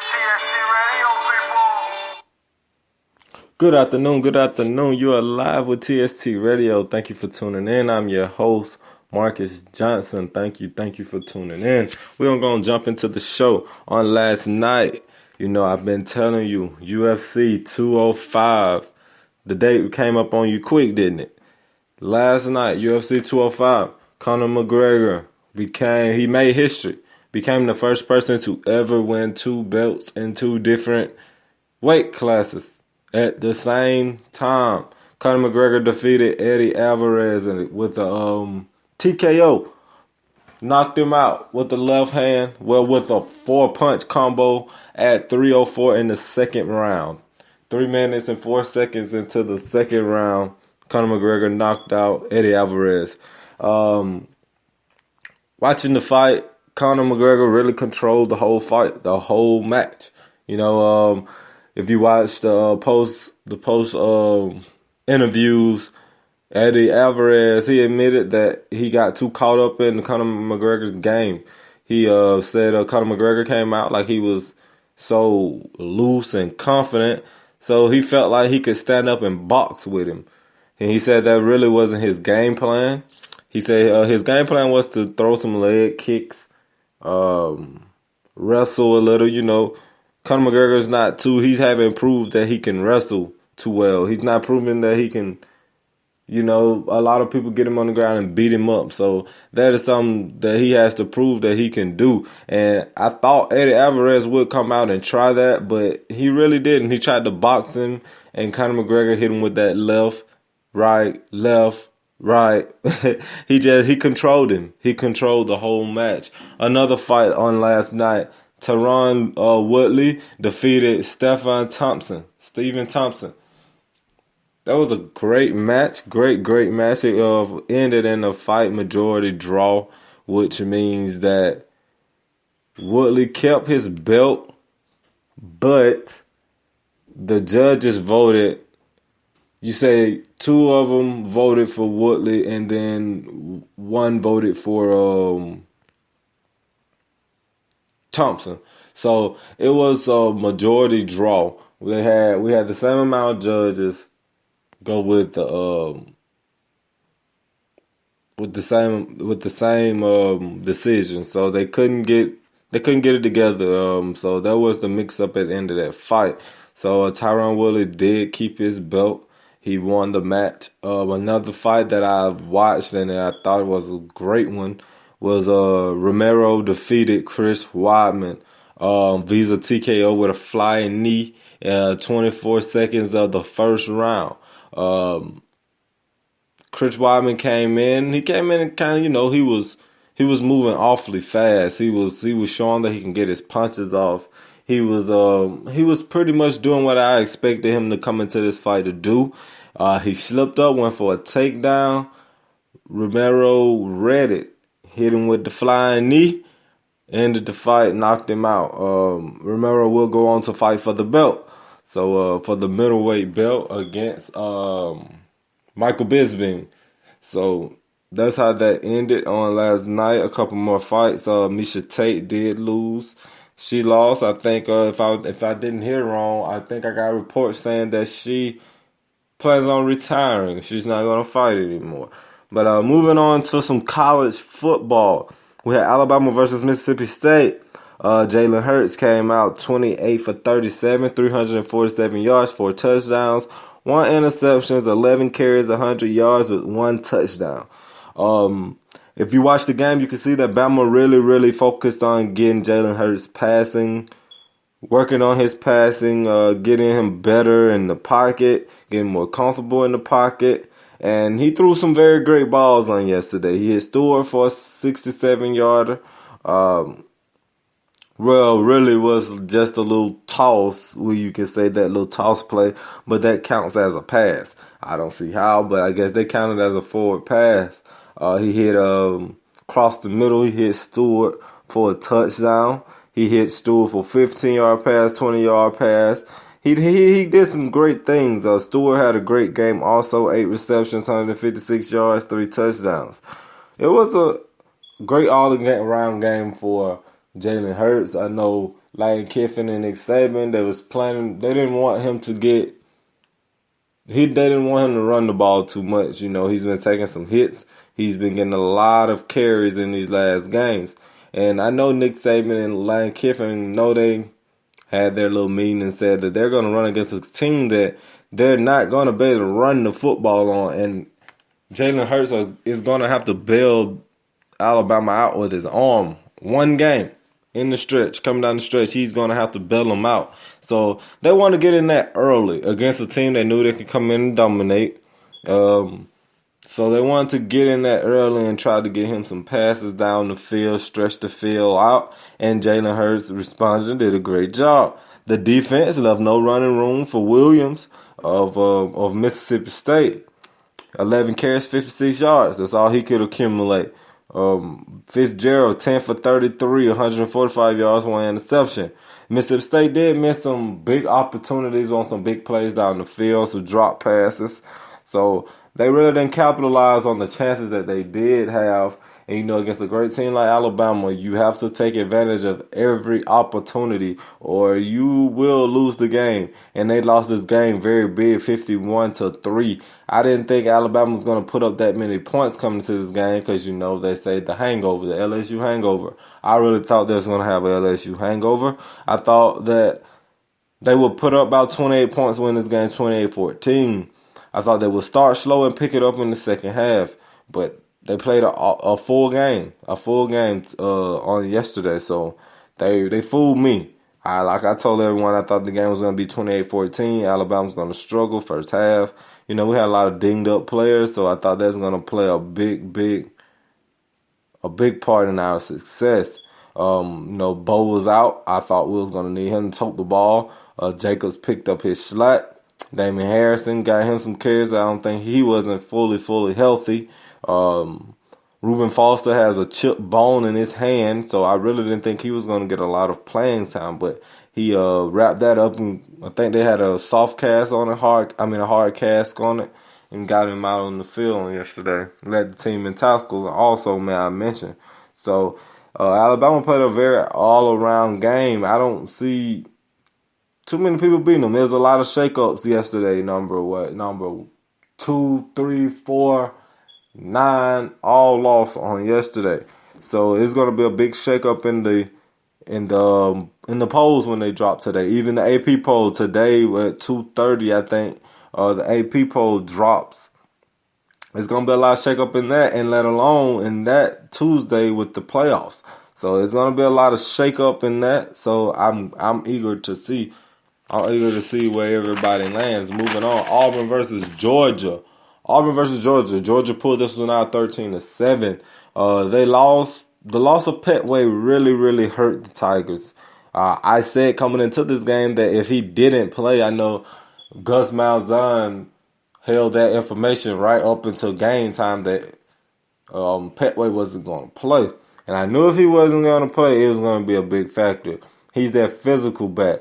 TSC Radio, people. Good afternoon. You are live with TST Radio. Thank you for tuning in. I'm your host, Marcus Johnson. Thank you for tuning in. We're going to jump into the show. On last night, I've been telling you, UFC 205. The date came up on you quick, didn't it? Last night, UFC 205, Conor McGregor he made history. Became the first person to ever win 2 belts in 2 different weight classes at the same time. Conor McGregor defeated Eddie Alvarez with a TKO. Knocked him out with the left hand, with a 4-punch combo at 3:04 in the second round. 3 minutes and 4 seconds into the second round, Conor McGregor knocked out Eddie Alvarez. Watching the fight, Conor McGregor really controlled the whole fight, the whole match. If you watch the post interviews, Eddie Alvarez, he admitted that he got too caught up in Conor McGregor's game. He said Conor McGregor came out like he was so loose and confident, so he felt like he could stand up and box with him. And he said that really wasn't his game plan. He said his game plan was to throw some leg kicks, wrestle a little, Conor McGregor's he haven't proved that he can wrestle too well. He's not proving that he can, a lot of people get him on the ground and beat him up. So that is something that he has to prove that he can do. And I thought Eddie Alvarez would come out and try that, but he really didn't. He tried to box him, and Conor McGregor hit him with that left, right. He controlled him. He controlled the whole match. Another fight on last night. Tyron Woodley defeated Stephen Thompson. That was a great match. Great match. It ended in a fight majority draw, which means that Woodley kept his belt, but the judges voted. You say 2 of them voted for Woodley, and then 1 voted for Thompson. So it was a majority draw. We had the same amount of judges go with the same decision. So they couldn't get it together. So that was the mix up at the end of that fight. So Tyron Woodley did keep his belt. He won the match. Another fight that I've watched and I thought was a great one was Romero defeated Chris Weidman via TKO with a flying knee 24 seconds of the first round. Chris Weidman came in. He came in and kind of, he was moving awfully fast. He was showing that he can get his punches off. He was pretty much doing what I expected him to come into this fight to do. He slipped up, went for a takedown. Romero read it, hit him with the flying knee, ended the fight, knocked him out. Romero will go on to fight for the belt. So for the middleweight belt against Michael Bisping. So that's how that ended on last night. A couple more fights. Miesha Tate did lose. She lost. I think if I didn't hear wrong, I think I got reports saying that she plans on retiring. She's not going to fight anymore. But moving on to some college football. We had Alabama versus Mississippi State. Jalen Hurts came out 28 for 37, 347 yards, 4 touchdowns, 1 interception, 11 carries, 100 yards with 1 touchdown. If you watch the game, you can see that Bama really focused on getting Jalen Hurts passing, working on his passing, getting him better in the pocket, getting more comfortable in the pocket. And he threw some very great balls on yesterday. He hit Stewart for a 67-yarder. Really was just a little toss, where you can say that little toss play, but that counts as a pass. I don't see how, but I guess they counted as a forward pass. He hit across the middle. He hit Stewart for a touchdown. He hit Stewart for 15-yard pass, 20-yard pass. He did some great things. Stewart had a great game also, 8 receptions, 156 yards, 3 touchdowns. It was a great all-around game for Jalen Hurts. I know Lane Kiffin and Nick Saban. They was planning. They didn't want him to get. They didn't want him to run the ball too much. You know, he's been taking some hits. He's been getting a lot of carries in these last games. And I know Nick Saban and Lane Kiffin know they had their little meeting and said that they're going to run against a team that they're not going to be able to run the football on. And Jalen Hurts is going to have to bail Alabama out with his arm. One game in the stretch, coming down the stretch, he's going to have to bail them out. So they want to get in that early against a team they knew they could come in and dominate. So they wanted to get in that early and try to get him some passes down the field, stretch the field out, and Jalen Hurts responded and did a great job. The defense left no running room for Williams of Mississippi State. 11 carries, 56 yards. That's all he could accumulate. Fitzgerald, 10 for 33, 145 yards, one interception. Mississippi State did miss some big opportunities on some big plays down the field, some drop passes. So they really didn't capitalize on the chances that they did have. And, you know, against a great team like Alabama, you have to take advantage of every opportunity or you will lose the game. And they lost this game very big, 51-3. I didn't think Alabama was going to put up that many points coming to this game because, you know, they say the hangover, the LSU hangover. I really thought they was going to have an LSU hangover. I thought that they would put up about 28 points, win this game 28-14. I thought they would start slow and pick it up in the second half, but they played a full game on yesterday, so they fooled me. Like I told everyone, I thought the game was going to be 28-14. Alabama's going to struggle first half. You know, we had a lot of dinged up players, so I thought that was going to play a big part in our success. You know, Bo was out. I thought we was going to need him to tote the ball. Jacobs picked up his slack. Damian Harrison got him some carries. I don't think he wasn't fully healthy. Reuben Foster has a chipped bone in his hand, so I really didn't think he was going to get a lot of playing time, but he wrapped that up, and I think they had a soft cast on it, a hard cast on it, and got him out on the field yesterday. Led the team in tackles also, may I mention. So Alabama played a very all-around game. I don't see too many people beating them. There's a lot of shakeups yesterday. Number 2, 3, 4, 9, all lost on yesterday. So it's gonna be a big shakeup in the polls when they drop today. Even the AP poll today at 2:30, I think, the AP poll drops. It's gonna be a lot of shakeup in that, and let alone in that Tuesday with the playoffs. So it's gonna be a lot of shakeup in that. So I'm eager to see. I'm eager to see where everybody lands. Moving on, Auburn versus Georgia. Georgia pulled this one out 13-7. They lost. The loss of Petway really hurt the Tigers. I said coming into this game that if he didn't play, I know Gus Malzahn held that information right up until game time that Petway wasn't going to play. And I knew if he wasn't going to play, it was going to be a big factor. He's that physical back.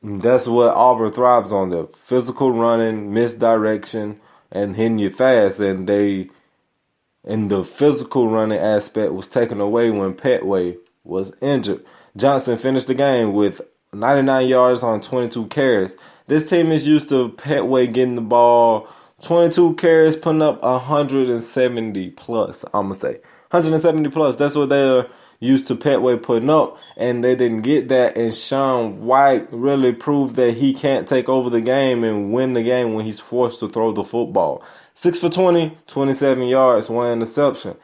That's what Auburn thrives on, the physical running, misdirection, and hitting you fast. And the physical running aspect was taken away when Petway was injured. Johnson finished the game with 99 yards on 22 carries. This team is used to Petway getting the ball 22 carries, putting up 170 plus, I'm going to say. 170 plus. That's what they're used to Petway putting up, and they didn't get that. And Sean White really proved that he can't take over the game and win the game when he's forced to throw the football. 6 for 20, 27 yards, one interception.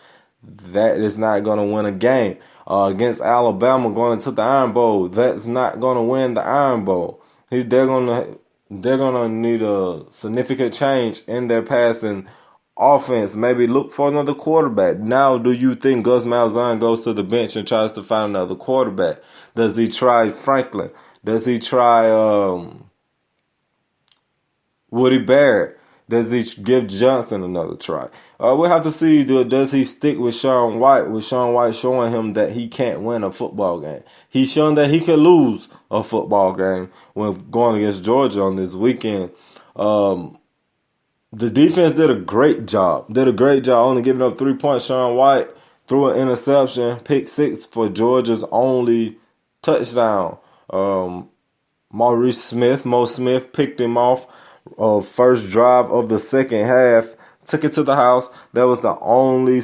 That is not going to win a game. Against Alabama going into the Iron Bowl, that's not going to win the Iron Bowl. They're going to need a significant change in their passing offense. Maybe look for another quarterback. Now, do you think Gus Malzahn goes to the bench and tries to find another quarterback? Does he try Franklin? Does he try Woody Barrett? Does he give Johnson another try? We'll have to see. Does he stick with Sean White? With Sean White showing him that he can't win a football game. He's shown that he can lose a football game when going against Georgia on this weekend. The defense did a great job. Only giving up 3 points. Sean White threw an interception, pick six for Georgia's only touchdown. Mo Smith picked him off first drive of the second half, took it to the house. That was the only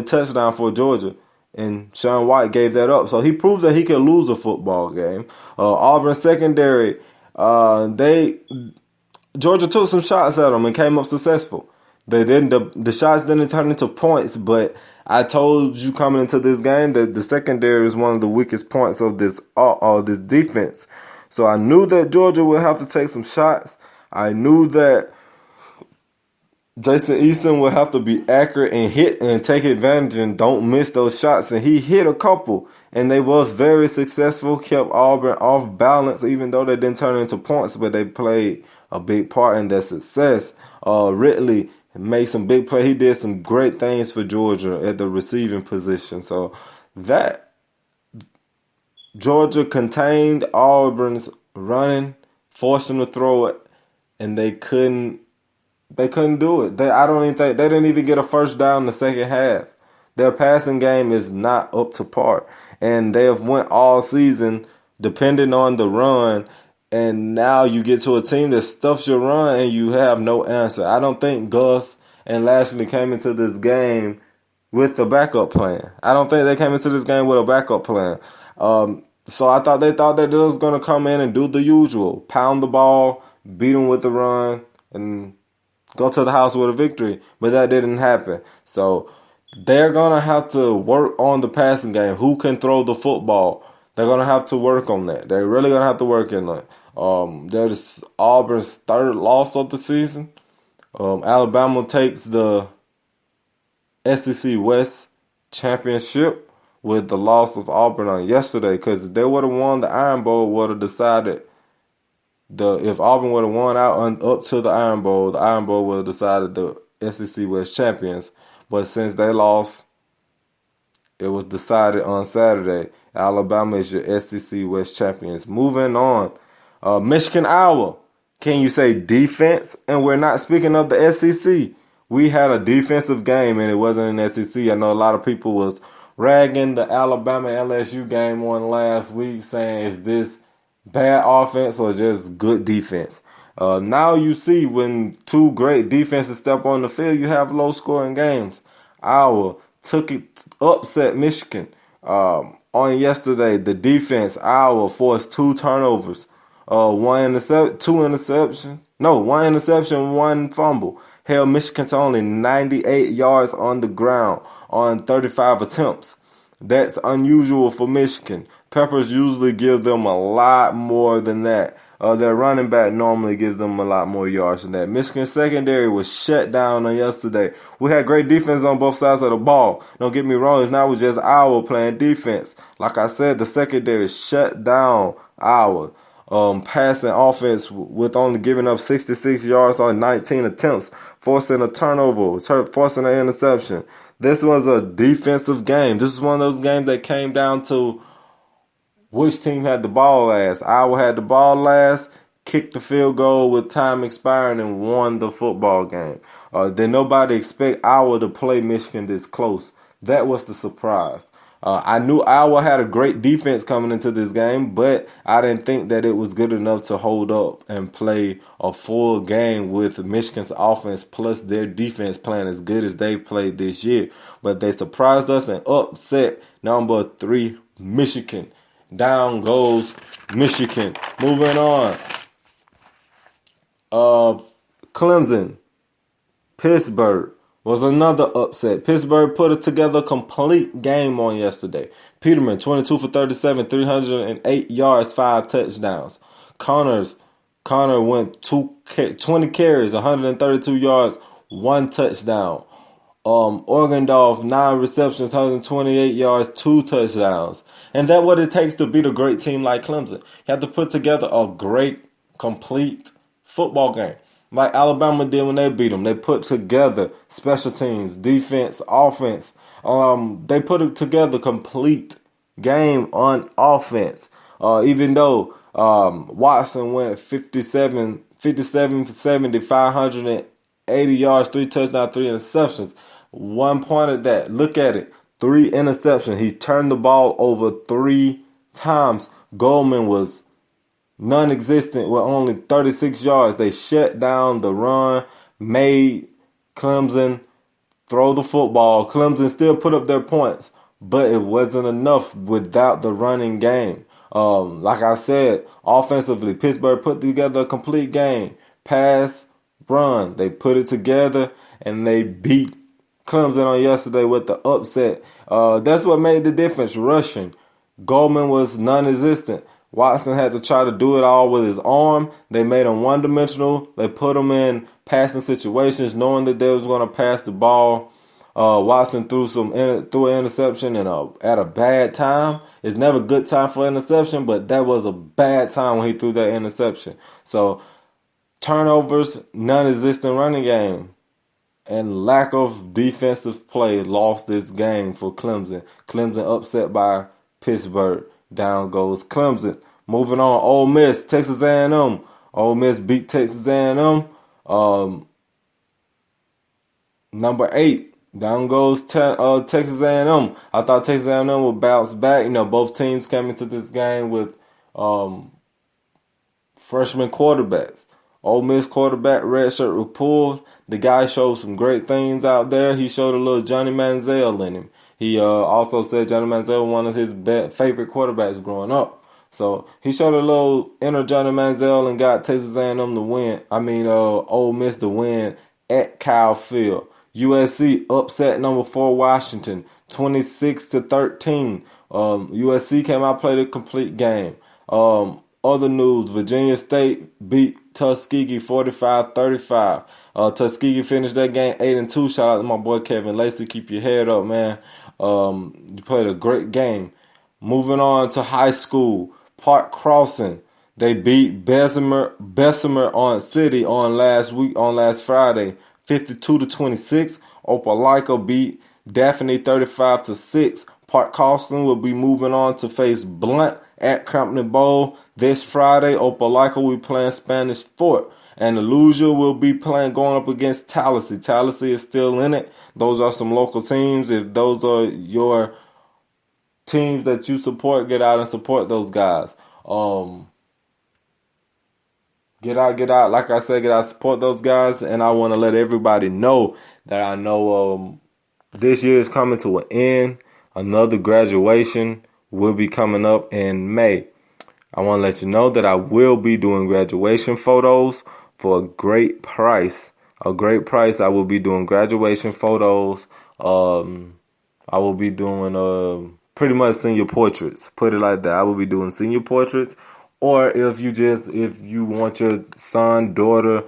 touchdown for Georgia. And Sean White gave that up. So he proves that he can lose a football game. Auburn secondary, Georgia took some shots at them and came up successful. They didn't. The shots didn't turn into points, but I told you coming into this game that the secondary is one of the weakest points of this defense. So I knew that Georgia would have to take some shots. I knew that Jason Easton would have to be accurate and hit and take advantage and don't miss those shots. And he hit a couple, and they was very successful, kept Auburn off balance, even though they didn't turn into points, but they played a big part in their success. Ridley made some big play. He did some great things for Georgia at the receiving position. So that Georgia contained Auburn's running, forced them to throw it, and they couldn't do it. I don't even think they didn't even get a first down in the second half. Their passing game is not up to par, and they have went all season depending on the run. And now you get to a team that stuffs your run and you have no answer. I don't think Gus and Lashley came into this game with a backup plan. I don't think they came into this game with a backup plan. So I thought they thought that they was going to come in and do the usual, pound the ball, beat them with the run, and go to the house with a victory. But that didn't happen. So they're going to have to work on the passing game. Who can throw the football? They're going to have to work on that. They're really going to have to work on that. There's Auburn's third loss of the season. Alabama takes the SEC West championship with the loss of Auburn on yesterday, because if they would have won the Iron Bowl, would have decided if Auburn would have won out up to the Iron Bowl would have decided the SEC West champions. But since they lost, it was decided on Saturday. Alabama is your SEC West champions. Moving on. Michigan, Iowa. Can you say defense? And we're not speaking of the SEC. We had a defensive game and it wasn't an SEC. I know a lot of people was ragging the Alabama LSU game on last week, saying is this bad offense or just good defense? Now you see when two great defenses step on the field, you have low scoring games. Iowa upset Michigan. On yesterday, the defense, Iowa, forced 2 turnovers. One interception, 1 fumble. Held Michigan to only 98 yards on the ground on 35 attempts. That's unusual for Michigan. Peppers usually give them a lot more than that. Their running back normally gives them a lot more yards than that. Michigan secondary was shut down on yesterday. We had great defense on both sides of the ball. Don't get me wrong, it's not just Iowa playing defense. Like I said, the secondary shut down Iowa. Passing offense with only giving up 66 yards on 19 attempts, forcing a turnover, forcing an interception. This was a defensive game. This is one of those games that came down to which team had the ball last. Iowa had the ball last, kicked the field goal with time expiring, and won the football game. Did nobody expect Iowa to play Michigan this close? That was the surprise. I knew Iowa had a great defense coming into this game, but I didn't think that it was good enough to hold up and play a full game with Michigan's offense plus their defense playing as good as they played this year. But they surprised us and upset number 3 Michigan. Down goes Michigan. Moving on. Clemson. Pittsburgh was another upset. Pittsburgh put together a complete game on yesterday. Peterman, 22 for 37, 308 yards, 5 touchdowns. Connor went 20 carries, 132 yards, 1 touchdown. Orgendorf, 9 receptions, 128 yards, 2 touchdowns. And that's what it takes to beat a great team like Clemson. You have to put together a great, complete football game. Like Alabama did when they beat them. They put together special teams, defense, offense. They put it together complete game on offense. Even though Watson went 57 for 70, 580 yards, 3 touchdowns, 3 interceptions. 1 point at that. Look at it. 3 interceptions. He turned the ball over 3 times. Goldman was non-existent with only 36 yards. They shut down the run, made Clemson throw the football. Clemson still put up their points, but it wasn't enough without the running game. Like I said, offensively, Pittsburgh put together a complete game. Pass, run. They put it together, and they beat Clemson on yesterday with the upset. That's what made the difference, rushing. Goldman was non-existent. Watson had to try to do it all with his arm. They made him one-dimensional. They put him in passing situations, knowing that they was going to pass the ball. Watson threw an interception at a bad time. It's never a good time for interception, but that was a bad time when he threw that interception. So turnovers, non-existent running game, and lack of defensive play lost this game for Clemson. Clemson upset by Pittsburgh. Down goes Clemson. Moving on, Ole Miss, Texas A&M. Ole Miss beat Texas A&M. Number 8, down goes Texas A&M. I thought Texas A&M would bounce back. Both teams came into this game with freshman quarterbacks. Ole Miss quarterback, redshirt, was pulled. The guy showed some great things out there. He showed a little Johnny Manziel in him. He also said Johnny Manziel was one of his favorite quarterbacks growing up. So he showed a little inner Johnny Manziel and got Texas A&M to win. Ole Miss to win at Kyle Field. USC upset number 4 Washington, 26-13. USC came out, played a complete game. Other news, Virginia State beat Tuskegee 45-35. Tuskegee finished that game 8-2. Shout out to my boy Kevin Lacey. Keep your head up, man. You played a great game. Moving on to high school, Park Crossing. They beat Bessemer City on last Friday, 52-26. Opelika beat Daphne 35-6. Park Crossing will be moving on to face Blunt at Crampton Bowl this Friday. Opelika will be playing Spanish Fort. And Illusia will be going up against Tallahassee. Tallahassee is still in it. Those are some local teams. If those are your teams that you support, get out and support those guys. Get out. Like I said, get out, support those guys. And I want to let everybody know that I know this year is coming to an end. Another graduation will be coming up in May. I want to let you know that I will be doing graduation photos for a great price. I will be doing graduation photos. I will be doing pretty much senior portraits. Put it like that. I will be doing senior portraits. Or if you want your son, daughter,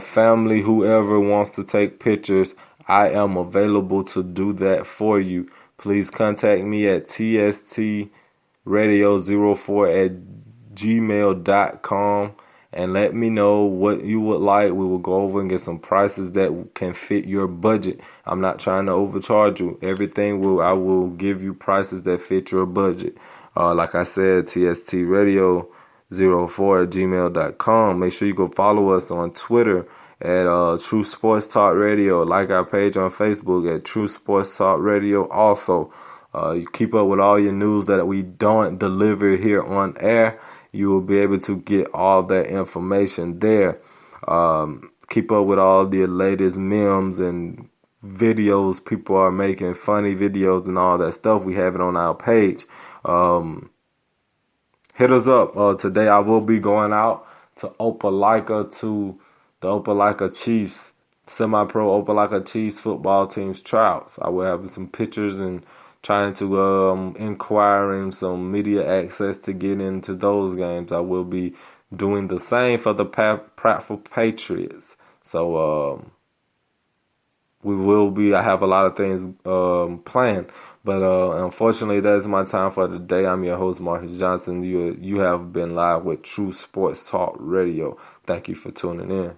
family, whoever wants to take pictures, I am available to do that for you. Please contact me at tstradio04@gmail.com and let me know what you would like. We will go over and get some prices that can fit your budget. I'm not trying to overcharge you. I will give you prices that fit your budget. Like I said, tstradio04@gmail.com. Make sure you go follow us on Twitter at True Sports Talk Radio. Like our page on Facebook at True Sports Talk Radio. Also, you keep up with all your news that we don't deliver here on air. You will be able to get all that information there. Keep up with all the latest memes and videos people are making, funny videos and all that stuff. We have it on our page. Hit us up. Today I will be going out to Opelika to the Opelika Chiefs, semi-pro Opelika Chiefs football team's tryouts. I will have some pictures and trying to inquiring some media access to get into those games. I will be doing the same for the Prattville Patriots. So I have a lot of things planned. But unfortunately, that is my time for today. I'm your host, Marcus Johnson. You have been live with True Sports Talk Radio. Thank you for tuning in.